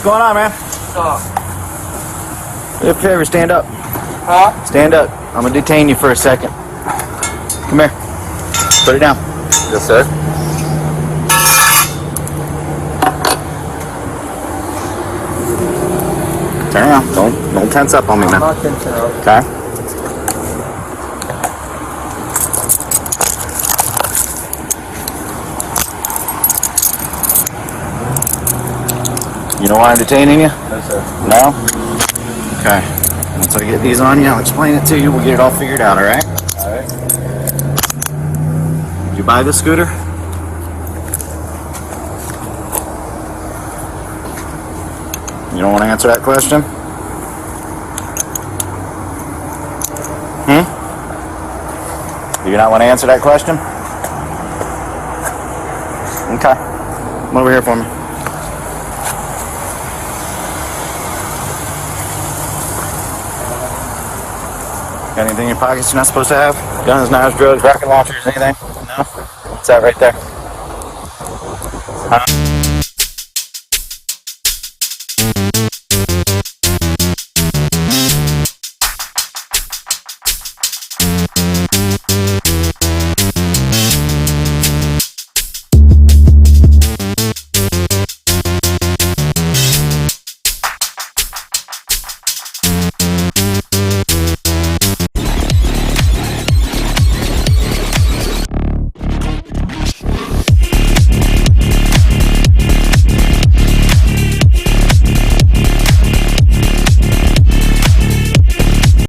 going on, man? Do a favor, stand up. Huh? Stand up. I'm gonna detain you for a second. Come here. Put it down. Yes, sir. Turn around. Don't tense up on me, man. Not tensing up. Okay? You know why I'm detaining you? No, sir. No? Okay. Once I get these on you, I'll explain it to you. We'll get it all figured out, alright? Alright. Did you buy this scooter? You don't want to answer that question? Do you not want to answer that question? Okay. Come over here for me. Got anything in your pockets you're not supposed to have? Guns, knives, drugs, rocket launchers, anything? No? What's that right there? Huh?